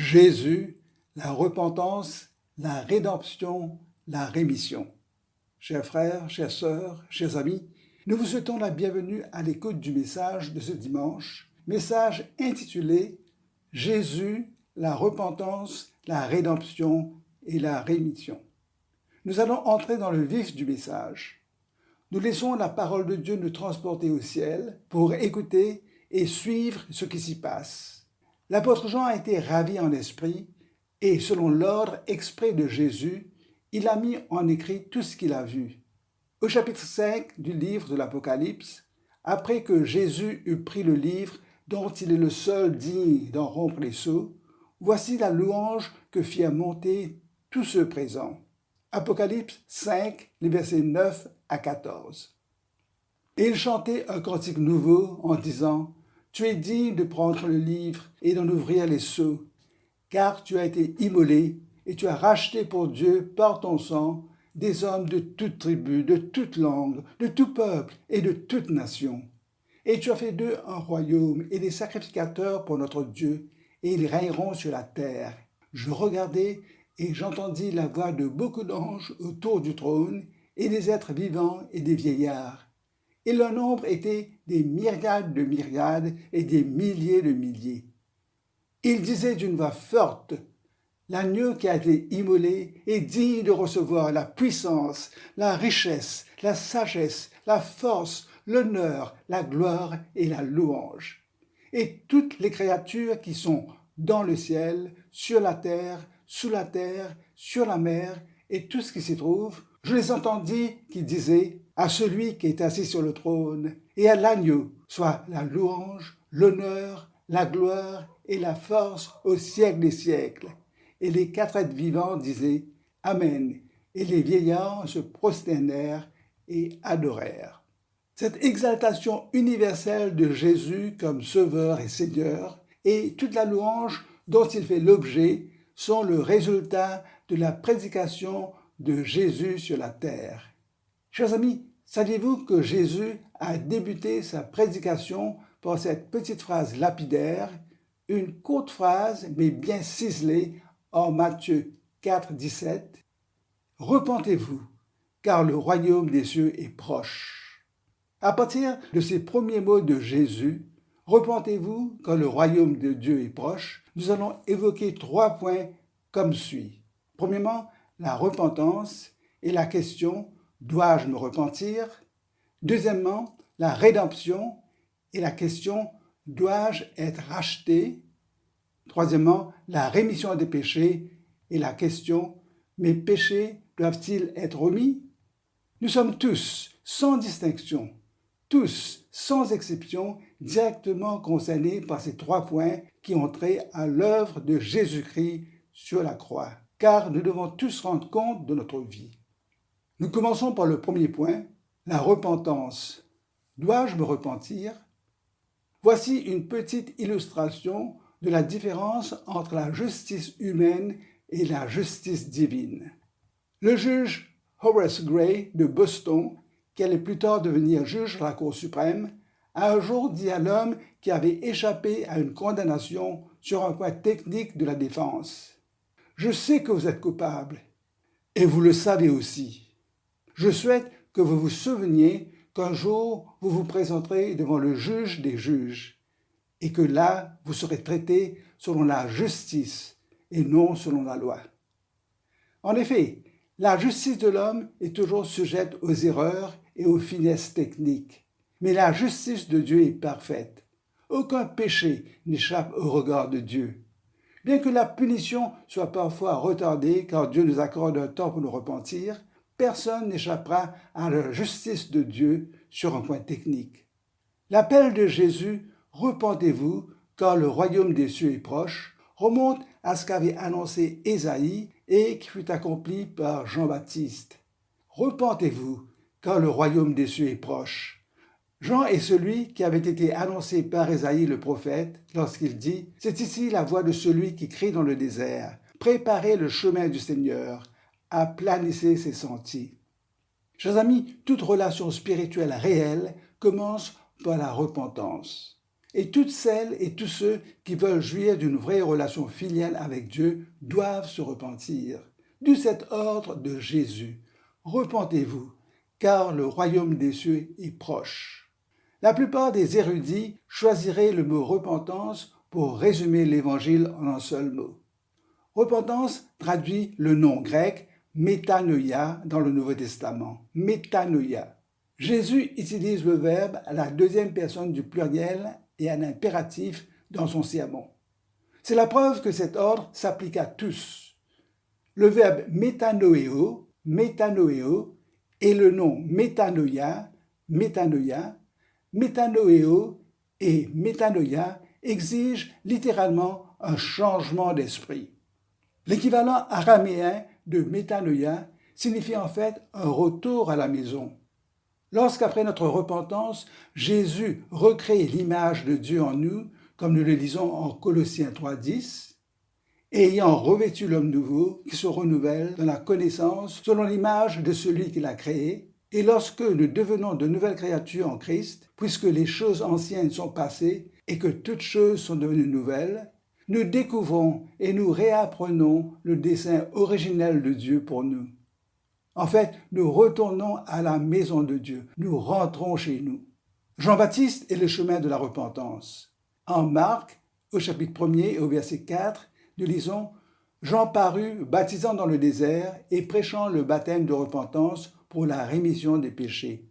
Jésus, la repentance, la rédemption, la rémission. Chers frères, chères sœurs, chers amis, nous vous souhaitons la bienvenue à l'écoute du message de ce dimanche, message intitulé « Jésus, la repentance, la rédemption et la rémission ». Nous allons entrer dans le vif du message. Nous laissons la parole de Dieu nous transporter au ciel pour écouter et suivre ce qui s'y passe. L'apôtre Jean a été ravi en esprit et, selon l'ordre exprès de Jésus, il a mis en écrit tout ce qu'il a vu. Au chapitre 5 du livre de l'Apocalypse, après que Jésus eut pris le livre dont il est le seul digne d'en rompre les sceaux, voici la louange que firent monter tous ceux présents. Apocalypse 5, les versets 9 à 14. Et il chantait un cantique nouveau en disant « Tu es digne de prendre le livre et d'en ouvrir les sceaux, car tu as été immolé et tu as racheté pour Dieu par ton sang des hommes de toute tribu, de toute langue, de tout peuple et de toute nation. Et tu as fait d'eux un royaume et des sacrificateurs pour notre Dieu, et ils règneront sur la terre. Je regardai et j'entendis la voix de beaucoup d'anges autour du trône, et des êtres vivants et des vieillards. Et leur nombre était des myriades de myriades et des milliers de milliers. Ils disaient d'une voix forte, « L'agneau qui a été immolé est digne de recevoir la puissance, la richesse, la sagesse, la force, l'honneur, la gloire et la louange. » Et toutes les créatures qui sont dans le ciel, sur la terre, sous la terre, sur la mer, et tout ce qui s'y trouve, je les entendis qui disaient à celui qui est assis sur le trône et à l'agneau, soit la louange, l'honneur, la gloire et la force au siècle des siècles. Et les quatre êtres vivants disaient Amen. Et les vieillards se prosternèrent et adorèrent. Cette exaltation universelle de Jésus comme Sauveur et Seigneur et toute la louange dont il fait l'objet sont le résultat de la prédication de Jésus sur la terre. Chers amis, saviez-vous que Jésus a débuté sa prédication par cette petite phrase lapidaire, une courte phrase mais bien ciselée en Matthieu 4, 17 « Repentez-vous, car le royaume des cieux est proche. » À partir de ces premiers mots de Jésus, « Repentez-vous, car le royaume de Dieu est proche », nous allons évoquer 3 points comme suit. Premièrement, la repentance et la question « Dois-je me repentir ?» Deuxièmement, la rédemption et la question « Dois-je être racheté ?» Troisièmement, la rémission des péchés et la question « Mes péchés doivent-ils être remis ?» Nous sommes tous, sans distinction, tous, sans exception, directement concernés par ces 3 points qui ont trait à l'œuvre de Jésus-Christ sur la croix, car nous devons tous rendre compte de notre vie. Nous commençons par le premier point, la repentance. Dois-je me repentir? Voici une petite illustration de la différence entre la justice humaine et la justice divine. Le juge Horace Gray de Boston, qui allait plus tard devenir juge à la Cour suprême, a un jour dit à l'homme qui avait échappé à une condamnation sur un point technique de la défense. « Je sais que vous êtes coupable, et vous le savez aussi. Je souhaite que vous vous souveniez qu'un jour vous vous présenterez devant le juge des juges, et que là, vous serez traité selon la justice et non selon la loi. » En effet, la justice de l'homme est toujours sujette aux erreurs et aux finesses techniques, mais la justice de Dieu est parfaite. Aucun péché n'échappe au regard de Dieu. Bien que la punition soit parfois retardée car Dieu nous accorde un temps pour nous repentir, personne n'échappera à la justice de Dieu sur un point technique. L'appel de Jésus « Repentez-vous, car le royaume des cieux est proche » remonte à ce qu'avait annoncé Ésaïe et qui fut accompli par Jean-Baptiste. « Repentez-vous, car le royaume des cieux est proche. » Jean est celui qui avait été annoncé par Ésaïe le prophète lorsqu'il dit « C'est ici la voix de celui qui crie dans le désert. Préparez le chemin du Seigneur, aplanissez ses sentiers. » Chers amis, toute relation spirituelle réelle commence par la repentance. Et toutes celles et tous ceux qui veulent jouir d'une vraie relation filiale avec Dieu doivent se repentir. D'où cet ordre de Jésus. Repentez-vous, car le royaume des cieux est proche. La plupart des érudits choisiraient le mot repentance pour résumer l'évangile en un seul mot. Repentance traduit le nom grec métanoïa dans le Nouveau Testament. Métanoïa. Jésus utilise le verbe à la deuxième personne du pluriel et à l'impératif dans son sermon. C'est la preuve que cet ordre s'applique à tous. Le verbe métanoéo et le nom métanoïa, métanoéo et métanoïa exigent littéralement un changement d'esprit. L'équivalent araméen de métanoïa signifie en fait un retour à la maison. Lorsqu'après notre repentance, Jésus recrée l'image de Dieu en nous, comme nous le lisons en Colossiens 3,10, ayant revêtu l'homme nouveau qui se renouvelle dans la connaissance selon l'image de celui qui l'a créé, et lorsque nous devenons de nouvelles créatures en Christ, puisque les choses anciennes sont passées et que toutes choses sont devenues nouvelles, nous découvrons et nous réapprenons le dessein originel de Dieu pour nous. En fait, nous retournons à la maison de Dieu, nous rentrons chez nous. Jean-Baptiste est le chemin de la repentance. En Marc, au chapitre 1er, au verset 4, nous lisons « Jean parut, baptisant dans le désert et prêchant le baptême de repentance pour la rémission des péchés. »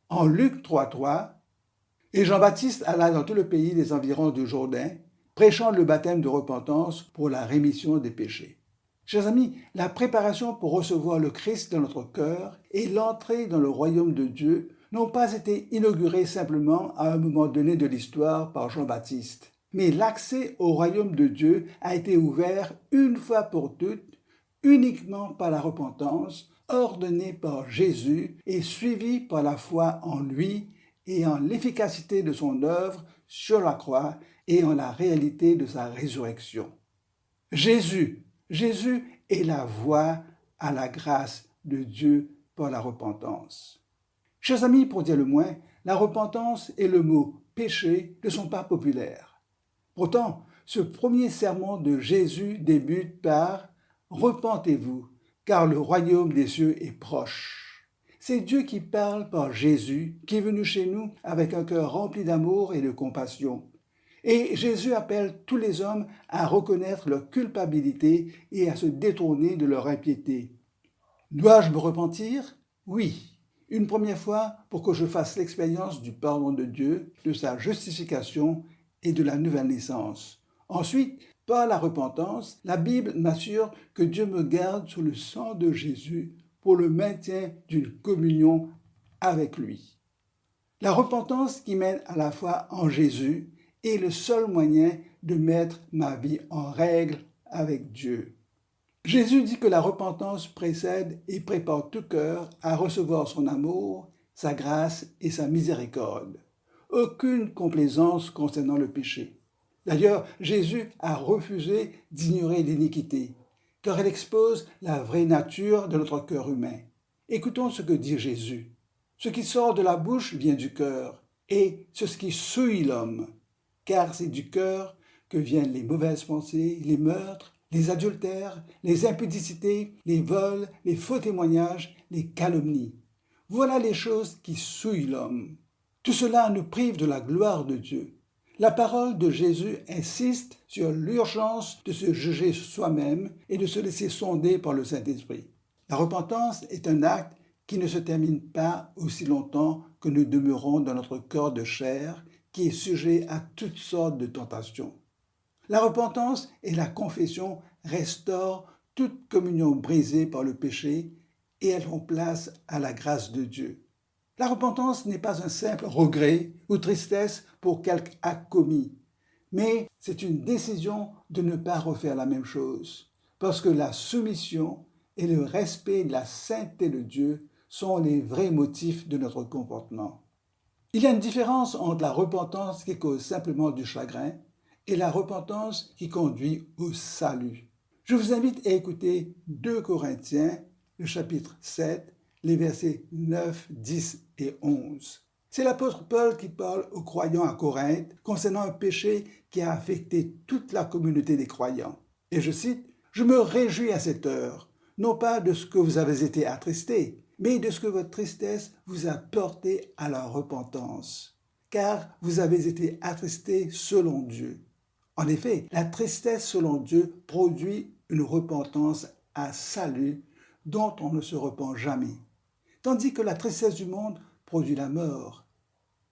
En Luc 3,3, « Et Jean-Baptiste alla dans tout le pays des environs du Jourdain, prêchant le baptême de repentance pour la rémission des péchés. » Chers amis, la préparation pour recevoir le Christ dans notre cœur et l'entrée dans le royaume de Dieu n'ont pas été inaugurées simplement à un moment donné de l'histoire par Jean-Baptiste. Mais l'accès au royaume de Dieu a été ouvert une fois pour toutes, uniquement par la repentance, ordonnée par Jésus et suivie par la foi en lui et en l'efficacité de son œuvre sur la croix et en la réalité de sa résurrection. Jésus est la voie à la grâce de Dieu par la repentance. Chers amis, pour dire le moins, la repentance et le mot péché ne sont pas populaires. Pourtant, ce premier sermon de Jésus débute par « Repentez-vous, car le royaume des cieux est proche ». C'est Dieu qui parle par Jésus, qui est venu chez nous avec un cœur rempli d'amour et de compassion. Et Jésus appelle tous les hommes à reconnaître leur culpabilité et à se détourner de leur impiété. Dois-je me repentir? Oui, une première fois pour que je fasse l'expérience du pardon de Dieu, de sa justification et de la nouvelle naissance. Ensuite, par la repentance, la Bible m'assure que Dieu me garde sous le sang de Jésus pour le maintien d'une communion avec lui. La repentance qui mène à la foi en Jésus est le seul moyen de mettre ma vie en règle avec Dieu. Jésus dit que la repentance précède et prépare tout cœur à recevoir son amour, sa grâce et sa miséricorde. Aucune complaisance concernant le péché. D'ailleurs, Jésus a refusé d'ignorer l'iniquité, car elle expose la vraie nature de notre cœur humain. Écoutons ce que dit Jésus. Ce qui sort de la bouche vient du cœur, et c'est ce qui souille l'homme. Car c'est du cœur que viennent les mauvaises pensées, les meurtres, les adultères, les impudicités, les vols, les faux témoignages, les calomnies. Voilà les choses qui souillent l'homme. Tout cela nous prive de la gloire de Dieu. La parole de Jésus insiste sur l'urgence de se juger soi-même et de se laisser sonder par le Saint-Esprit. La repentance est un acte qui ne se termine pas aussi longtemps que nous demeurons dans notre corps de chair, qui est sujet à toutes sortes de tentations. La repentance et la confession restaurent toute communion brisée par le péché et elles font place à la grâce de Dieu. La repentance n'est pas un simple regret ou tristesse pour quelque acte commis, mais c'est une décision de ne pas refaire la même chose, parce que la soumission et le respect de la sainteté de Dieu sont les vrais motifs de notre comportement. Il y a une différence entre la repentance qui cause simplement du chagrin et la repentance qui conduit au salut. Je vous invite à écouter 2 Corinthiens, le chapitre 7, les versets 9, 10 et 11. C'est l'apôtre Paul qui parle aux croyants à Corinthe concernant un péché qui a affecté toute la communauté des croyants. Et je cite, « Je me réjouis à cette heure, non pas de ce que vous avez été attristés, mais de ce que votre tristesse vous a porté à la repentance. Car vous avez été attristés selon Dieu. » En effet, la tristesse selon Dieu produit une repentance à salut dont on ne se repent jamais, tandis que la tristesse du monde produit la mort.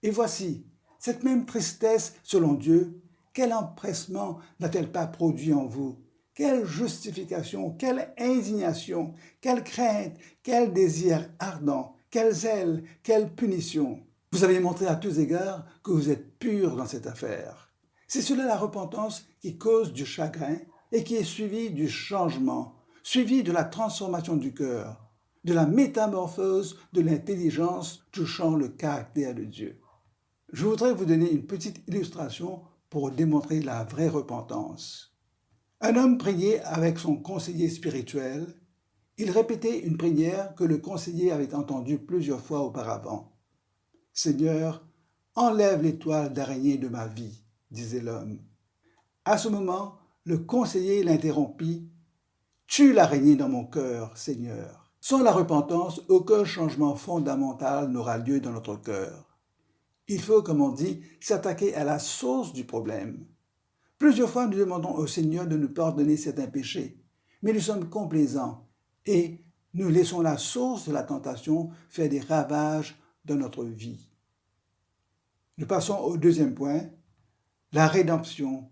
Et voici, cette même tristesse selon Dieu, quel empressement n'a-t-elle pas produit en vous? Quelle justification, quelle indignation, quelle crainte, quel désir ardent, quel zèle, quelle punition. Vous avez montré à tous égards que vous êtes purs dans cette affaire. C'est cela la repentance qui cause du chagrin et qui est suivie du changement, suivie de la transformation du cœur, de la métamorphose de l'intelligence touchant le caractère de Dieu. Je voudrais vous donner une petite illustration pour démontrer la vraie repentance. Un homme priait avec son conseiller spirituel. Il répétait une prière que le conseiller avait entendue plusieurs fois auparavant. « Seigneur, enlève l'étoile d'araignée de ma vie, » disait l'homme. À ce moment, le conseiller l'interrompit. « Tue l'araignée dans mon cœur, Seigneur. » Sans la repentance, aucun changement fondamental n'aura lieu dans notre cœur. Il faut, comme on dit, s'attaquer à la source du problème. Plusieurs fois, nous demandons au Seigneur de nous pardonner certains péchés, mais nous sommes complaisants et nous laissons la source de la tentation faire des ravages dans notre vie. Nous passons au deuxième point, la rédemption.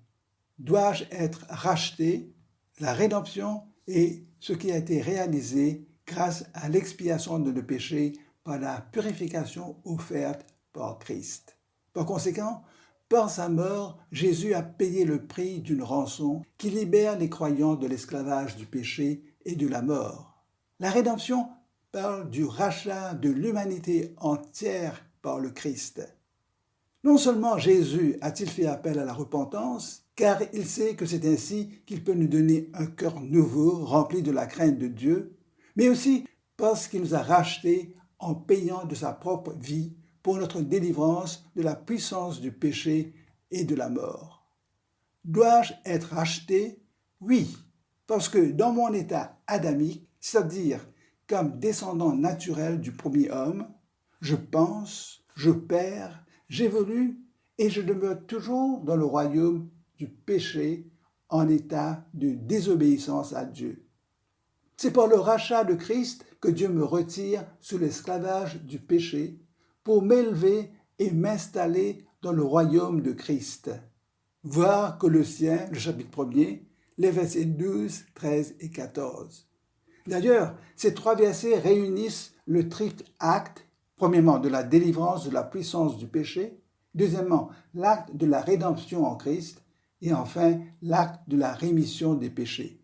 Dois-je être racheté? La rédemption est ce qui a été réalisé grâce à l'expiation de nos péchés par la purification offerte par Christ. Par conséquent, par sa mort, Jésus a payé le prix d'une rançon qui libère les croyants de l'esclavage du péché et de la mort. La rédemption parle du rachat de l'humanité entière par le Christ. Non seulement Jésus a-t-il fait appel à la repentance, car il sait que c'est ainsi qu'il peut nous donner un cœur nouveau, rempli de la crainte de Dieu, mais aussi parce qu'il nous a rachetés en payant de sa propre vie pour notre délivrance de la puissance du péché et de la mort. Dois-je être racheté? Oui, parce que dans mon état adamique, c'est-à-dire comme descendant naturel du premier homme, je pense, je perds, j'évolue et je demeure toujours dans le royaume du péché en état de désobéissance à Dieu. C'est par le rachat de Christ que Dieu me retire sous l'esclavage du péché pour m'élever et m'installer dans le royaume de Christ. Voir Colossiens, le chapitre 1er, les versets 12, 13 et 14. D'ailleurs, ces trois versets réunissent le triple acte, premièrement, de la délivrance de la puissance du péché, deuxièmement, l'acte de la rédemption en Christ, et enfin, l'acte de la rémission des péchés.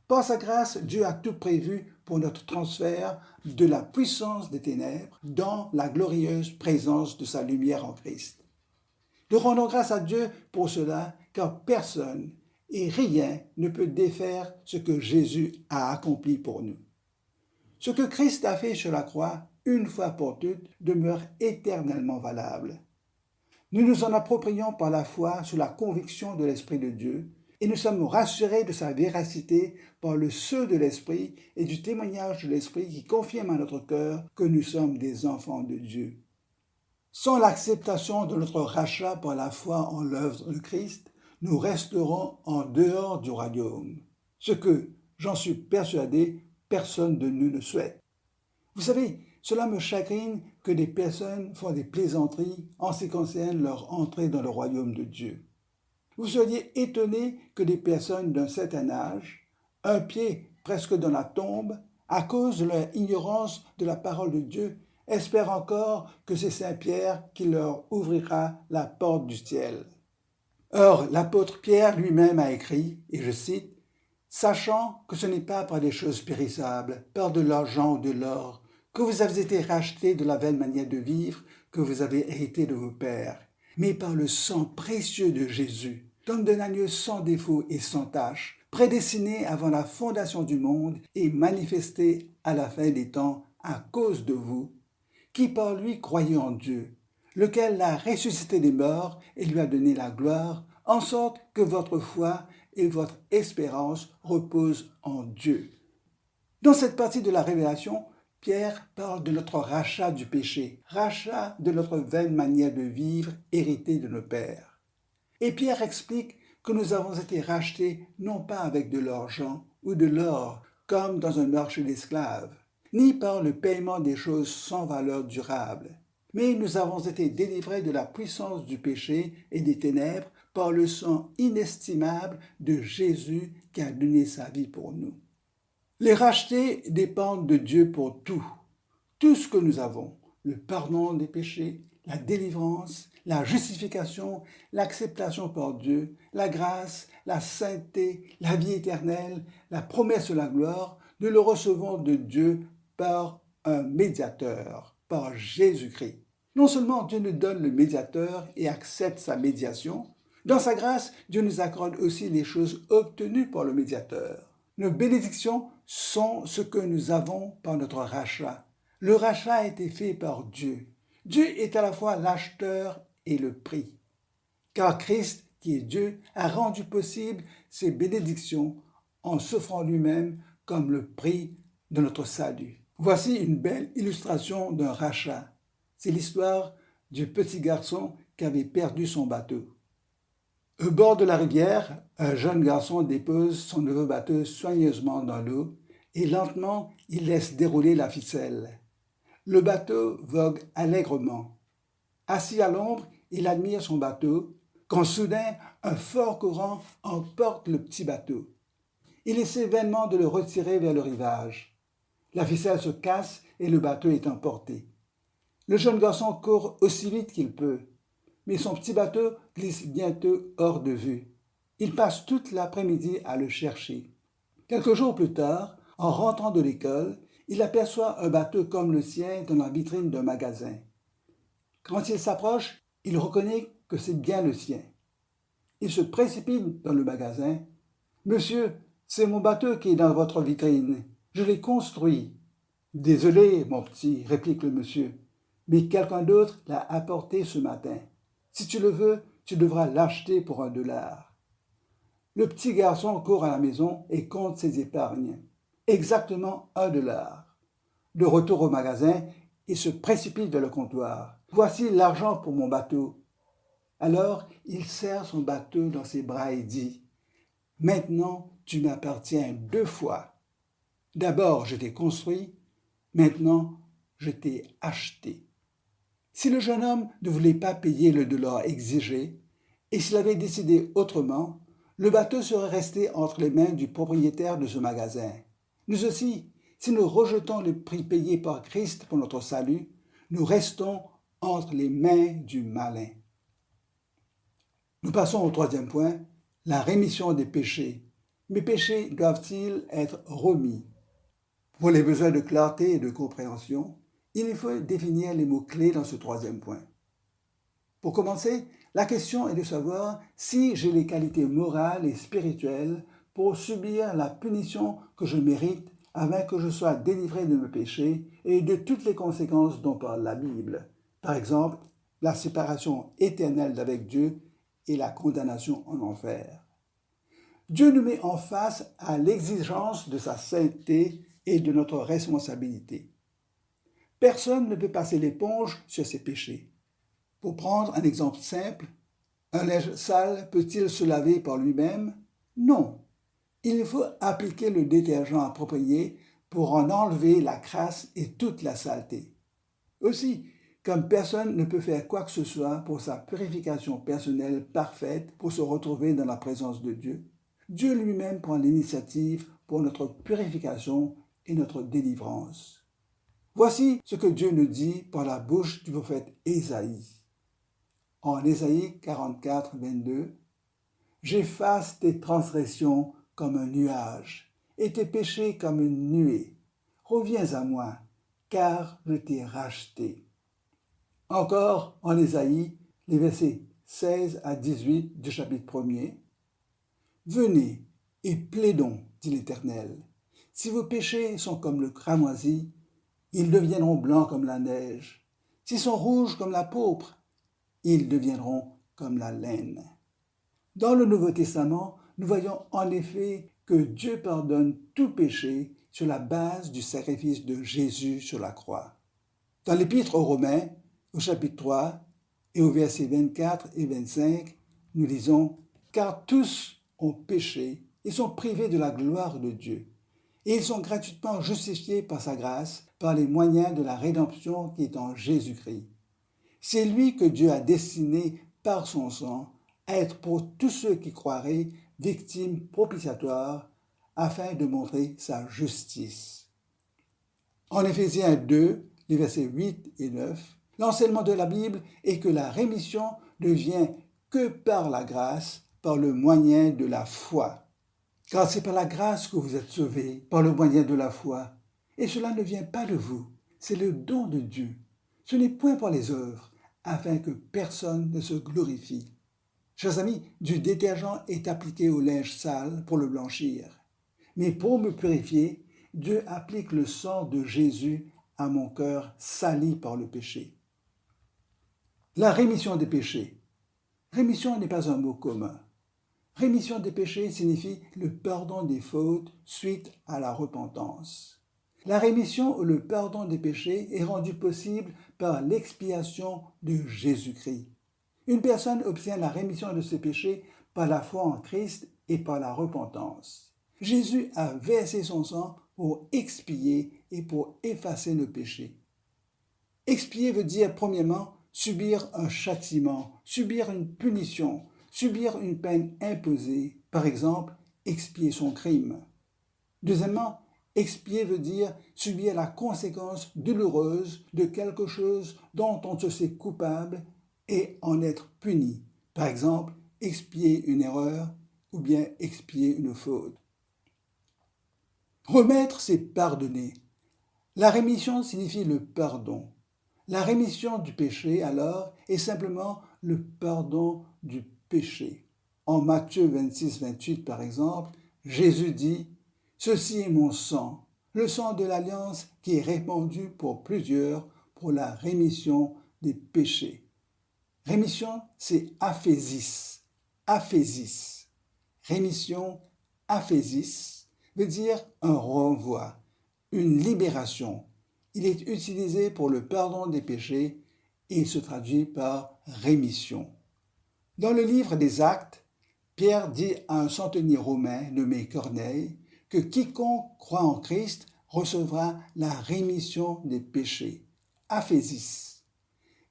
Par sa grâce, Dieu a tout prévu pour notre transfert de la puissance des ténèbres dans la glorieuse présence de sa lumière en Christ. Nous rendons grâce à Dieu pour cela, car personne et rien ne peut défaire ce que Jésus a accompli pour nous. Ce que Christ a fait sur la croix, une fois pour toutes, demeure éternellement valable. Nous nous en approprions par la foi sous la conviction de l'Esprit de Dieu, et nous sommes rassurés de sa véracité par le sceau de l'Esprit et du témoignage de l'Esprit qui confirme à notre cœur que nous sommes des enfants de Dieu. Sans l'acceptation de notre rachat par la foi en l'œuvre de Christ, nous resterons en dehors du royaume, ce que, j'en suis persuadé, personne de nous ne souhaite. Vous savez, cela me chagrine que des personnes font des plaisanteries en ce qui concerne leur entrée dans le royaume de Dieu. Vous seriez étonné que des personnes d'un certain âge, un pied presque dans la tombe, à cause de leur ignorance de la parole de Dieu, espèrent encore que c'est Saint Pierre qui leur ouvrira la porte du ciel. Or, l'apôtre Pierre lui-même a écrit, et je cite, « Sachant que ce n'est pas par des choses périssables, par de l'argent ou de l'or, que vous avez été rachetés de la vaine manière de vivre que vous avez hérité de vos pères, mais par le sang précieux de Jésus, comme d'un agneau sans défaut et sans tache, prédestiné avant la fondation du monde et manifesté à la fin des temps à cause de vous, qui par lui croyait en Dieu, lequel l'a ressuscité des morts et lui a donné la gloire, en sorte que votre foi et votre espérance reposent en Dieu. Dans cette partie de la Révélation, Pierre parle de notre rachat du péché, rachat de notre vaine manière de vivre héritée de nos pères. Et Pierre explique que nous avons été rachetés non pas avec de l'argent ou de l'or, comme dans un marché d'esclaves, ni par le paiement des choses sans valeur durable, mais nous avons été délivrés de la puissance du péché et des ténèbres par le sang inestimable de Jésus qui a donné sa vie pour nous. Les rachetés dépendent de Dieu pour tout ce que nous avons, le pardon des péchés, la délivrance, la justification, l'acceptation par Dieu, la grâce, la sainteté, la vie éternelle, la promesse de la gloire, nous le recevons de Dieu par un médiateur, par Jésus-Christ. Non seulement Dieu nous donne le médiateur et accepte sa médiation, dans sa grâce, Dieu nous accorde aussi les choses obtenues par le médiateur. Nos bénédictions sont ce que nous avons par notre rachat. Le rachat a été fait par Dieu. Dieu est à la fois l'acheteur et le prix. Car Christ, qui est Dieu, a rendu possible ces bénédictions en s'offrant lui-même comme le prix de notre salut. Voici une belle illustration d'un rachat. C'est l'histoire du petit garçon qui avait perdu son bateau. Au bord de la rivière, un jeune garçon dépose son nouveau bateau soigneusement dans l'eau et lentement il laisse dérouler la ficelle. Le bateau vogue allègrement. Assis à l'ombre, il admire son bateau, quand soudain un fort courant emporte le petit bateau. Il essaie vainement de le retirer vers le rivage. La ficelle se casse et le bateau est emporté. Le jeune garçon court aussi vite qu'il peut, mais son petit bateau glisse bientôt hors de vue. Il passe toute l'après-midi à le chercher. Quelques jours plus tard, en rentrant de l'école, il aperçoit un bateau comme le sien dans la vitrine d'un magasin. Quand il s'approche, il reconnaît que c'est bien le sien. Il se précipite dans le magasin. « Monsieur, c'est mon bateau qui est dans votre vitrine. Je l'ai construit. »« Désolé, mon petit, réplique le monsieur, mais quelqu'un d'autre l'a apporté ce matin. Si tu le veux, tu devras l'acheter pour $1. » Le petit garçon court à la maison et compte ses épargnes. Exactement $1. De retour au magasin, il se précipite vers le comptoir. « Voici l'argent pour mon bateau. » Alors, il serre son bateau dans ses bras et dit « Maintenant, tu m'appartiens 2 fois. D'abord, je t'ai construit, maintenant, je t'ai acheté. » Si le jeune homme ne voulait pas payer le $1 exigé, et s'il avait décidé autrement, le bateau serait resté entre les mains du propriétaire de ce magasin. Nous aussi, si nous rejetons le prix payé par Christ pour notre salut, nous restons entre les mains du malin. Nous passons au 3e point, la rémission des péchés. Mes péchés doivent-ils être remis? Pour les besoins de clarté et de compréhension, il faut définir les mots-clés dans ce 3e point. Pour commencer, la question est de savoir si j'ai les qualités morales et spirituelles pour subir la punition que je mérite afin que je sois délivré de mes péchés et de toutes les conséquences dont parle la Bible. Par exemple, la séparation éternelle d'avec Dieu et la condamnation en enfer. Dieu nous met en face à l'exigence de sa sainteté et de notre responsabilité. Personne ne peut passer l'éponge sur ses péchés. Pour prendre un exemple simple, un linge sale peut-il se laver par lui-même? Non. Il faut appliquer le détergent approprié pour en enlever la crasse et toute la saleté. Aussi, comme personne ne peut faire quoi que ce soit pour sa purification personnelle parfaite pour se retrouver dans la présence de Dieu, Dieu lui-même prend l'initiative pour notre purification et notre délivrance. Voici ce que Dieu nous dit par la bouche du prophète Ésaïe. En Ésaïe 44, 22, « J'efface tes transgressions comme un nuage et tes péchés comme une nuée. Reviens à moi, car je t'ai racheté. » Encore en Ésaïe, les versets 16 à 18 du chapitre 1er. « Venez et plaidons, dit l'Éternel. Si vos péchés sont comme le cramoisi, ils deviendront blancs comme la neige. S'ils sont rouges comme la pourpre, ils deviendront comme la laine. Dans le Nouveau Testament, nous voyons en effet que Dieu pardonne tout péché sur la base du sacrifice de Jésus sur la croix. Dans l'Épître aux Romains, au chapitre 3 et au verset 24 et 25, nous lisons « Car tous ont péché et sont privés de la gloire de Dieu, et ils sont gratuitement justifiés par sa grâce, par les moyens de la rédemption qui est en Jésus-Christ. C'est lui que Dieu a destiné par son sang à être pour tous ceux qui croiraient victime propitiatoire afin de montrer sa justice. » En Éphésiens 2, les versets 8 et 9, l'enseignement de la Bible est que la rémission ne vient que par la grâce, par le moyen de la foi. Car c'est par la grâce que vous êtes sauvés, par le moyen de la foi. Et cela ne vient pas de vous, c'est le don de Dieu. Ce n'est point par les œuvres, afin que personne ne se glorifie. Chers amis, du détergent est appliqué au linge sale pour le blanchir. Mais pour me purifier, Dieu applique le sang de Jésus à mon cœur sali par le péché. La rémission des péchés. Rémission n'est pas un mot commun. Rémission des péchés signifie le pardon des fautes suite à la repentance. La rémission ou le pardon des péchés est rendu possible par l'expiation de Jésus-Christ. Une personne obtient la rémission de ses péchés par la foi en Christ et par la repentance. Jésus a versé son sang pour expier et pour effacer nos péchés. Expier veut dire, premièrement, subir un châtiment, subir une punition, subir une peine imposée, par exemple, expier son crime. Deuxièmement, expier veut dire subir la conséquence douloureuse de quelque chose dont on se sait coupable et en être puni. Par exemple, expier une erreur ou bien expier une faute. Remettre, c'est pardonner. La rémission signifie le pardon. La rémission du péché, alors, est simplement le pardon du péché. En Matthieu 26, 28, par exemple, Jésus dit « Ceci est mon sang, le sang de l'alliance qui est répandu pour plusieurs pour la rémission des péchés. » Rémission, c'est aphésis. Aphésis. Rémission, aphésis, veut dire un renvoi, une libération. Il est utilisé pour le pardon des péchés et il se traduit par rémission. Dans le livre des Actes, Pierre dit à un centenier romain nommé Corneille que quiconque croit en Christ recevra la rémission des péchés. Aphésis.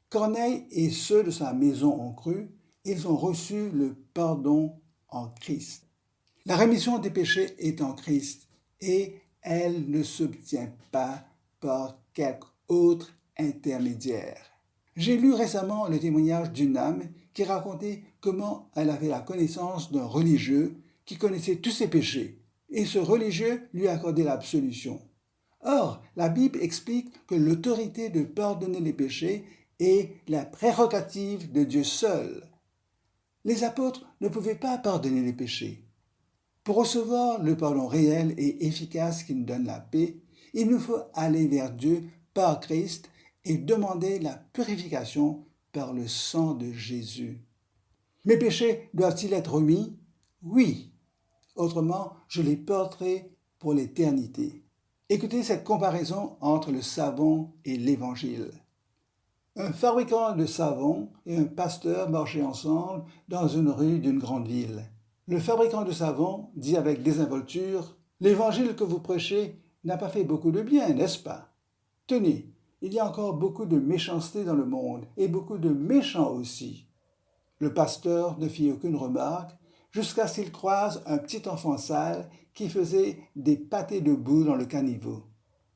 Corneille et ceux de sa maison ont cru, ils ont reçu le pardon en Christ. La rémission des péchés est en Christ et elle ne s'obtient pas par quelque autre intermédiaire. J'ai lu récemment le témoignage d'une âme qui racontait comment elle avait la connaissance d'un religieux qui connaissait tous ses péchés, et ce religieux lui accordait l'absolution. Or, la Bible explique que l'autorité de pardonner les péchés est la prérogative de Dieu seul. Les apôtres ne pouvaient pas pardonner les péchés. Pour recevoir le pardon réel et efficace qui nous donne la paix, il nous faut aller vers Dieu par Christ et demander la purification par le sang de Jésus. Mes péchés doivent-ils être remis? Oui. Autrement, je les porterai pour l'éternité. Écoutez cette comparaison entre le savon et l'Évangile. Un fabricant de savon et un pasteur marchaient ensemble dans une rue d'une grande ville. Le fabricant de savon dit avec désinvolture « L'évangile que vous prêchez n'a pas fait beaucoup de bien, n'est-ce pas? Tenez, il y a encore beaucoup de méchanceté dans le monde et beaucoup de méchants aussi. » Le pasteur ne fit aucune remarque jusqu'à ce qu'il croise un petit enfant sale qui faisait des pâtés de boue dans le caniveau.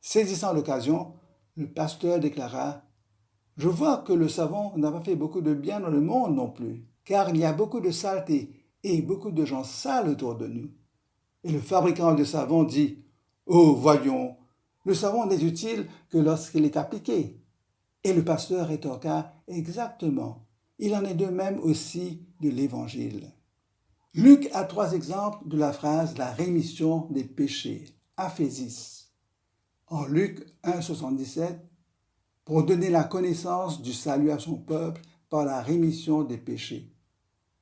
Saisissant l'occasion, le pasteur déclara « Je vois que le savon n'a pas fait beaucoup de bien dans le monde non plus, car il y a beaucoup de saleté et beaucoup de gens sales autour de nous. » Et le fabricant de savon dit « Oh, voyons, le savon n'est utile que lorsqu'il est appliqué. » Et le pasteur rétorqua « Exactement, il en est de même aussi de l'Évangile. » Luc a 3 exemples de la phrase « la rémission des péchés », aphésis. En Luc 1, 77, pour donner la connaissance du salut à son peuple par la rémission des péchés.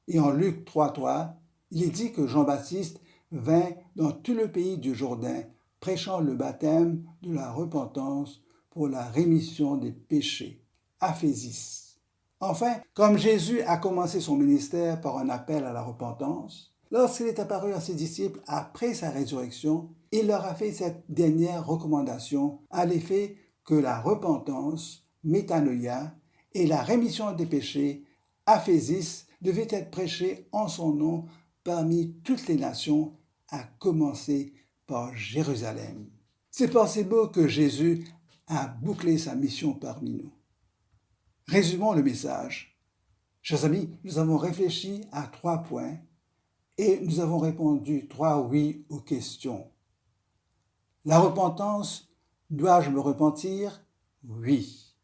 Et en Luc 3,3, il est dit que Jean-Baptiste vint dans tout le pays du Jourdain, prêchant le baptême de la repentance pour la rémission des péchés. Aphésis. Enfin, comme Jésus a commencé son ministère par un appel à la repentance, lorsqu'il est apparu à ses disciples après sa résurrection, il leur a fait cette dernière recommandation à l'effet que la repentance, métanoïa, et la rémission des péchés, aphésis, devait être prêchée en son nom parmi toutes les nations, à commencer par Jérusalem. C'est par ces mots que Jésus a bouclé sa mission parmi nous. Résumons le message. Chers amis, nous avons réfléchi à 3 points et nous avons répondu 3 oui aux questions. La repentance, dois-je me repentir? Oui.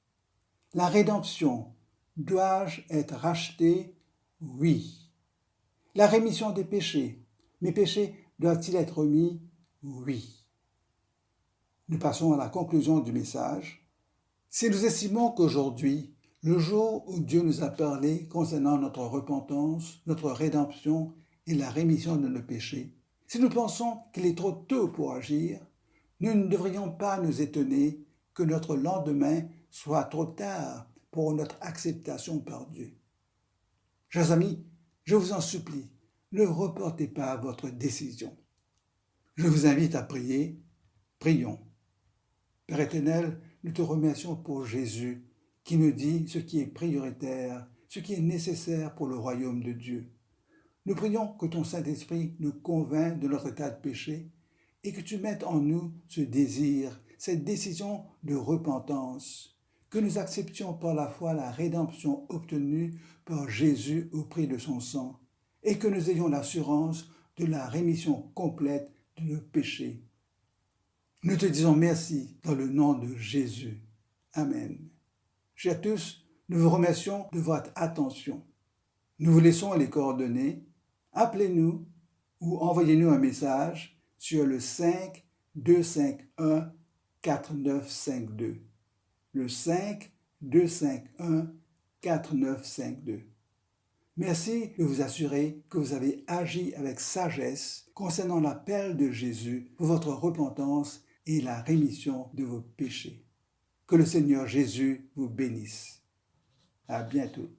La rédemption, dois-je être racheté? Oui. La rémission des péchés, mes péchés doivent-ils être remis? Oui. Nous passons à la conclusion du message. Si nous estimons qu'aujourd'hui, le jour où Dieu nous a parlé concernant notre repentance, notre rédemption et la rémission de nos péchés, si nous pensons qu'il est trop tôt pour agir, nous ne devrions pas nous étonner que notre lendemain soit trop tard pour notre acceptation par Dieu. Chers amis, je vous en supplie, ne reportez pas votre décision. Je vous invite à prier. Prions. Père éternel, nous te remercions pour Jésus qui nous dit ce qui est prioritaire, ce qui est nécessaire pour le royaume de Dieu. Nous prions que ton Saint-Esprit nous convainc de notre état de péché et que tu mettes en nous ce désir, cette décision de repentance, que nous acceptions par la foi la rédemption obtenue par Jésus au prix de son sang et que nous ayons l'assurance de la rémission complète de nos péchés. Nous te disons merci dans le nom de Jésus. Amen. Chers tous, nous vous remercions de votre attention. Nous vous laissons les coordonnées. Appelez-nous ou envoyez-nous un message sur le 5 251 4952. Le 5 251 4952. Merci de vous assurer que vous avez agi avec sagesse concernant l'appel de Jésus pour votre repentance et la rémission de vos péchés. Que le Seigneur Jésus vous bénisse. À bientôt.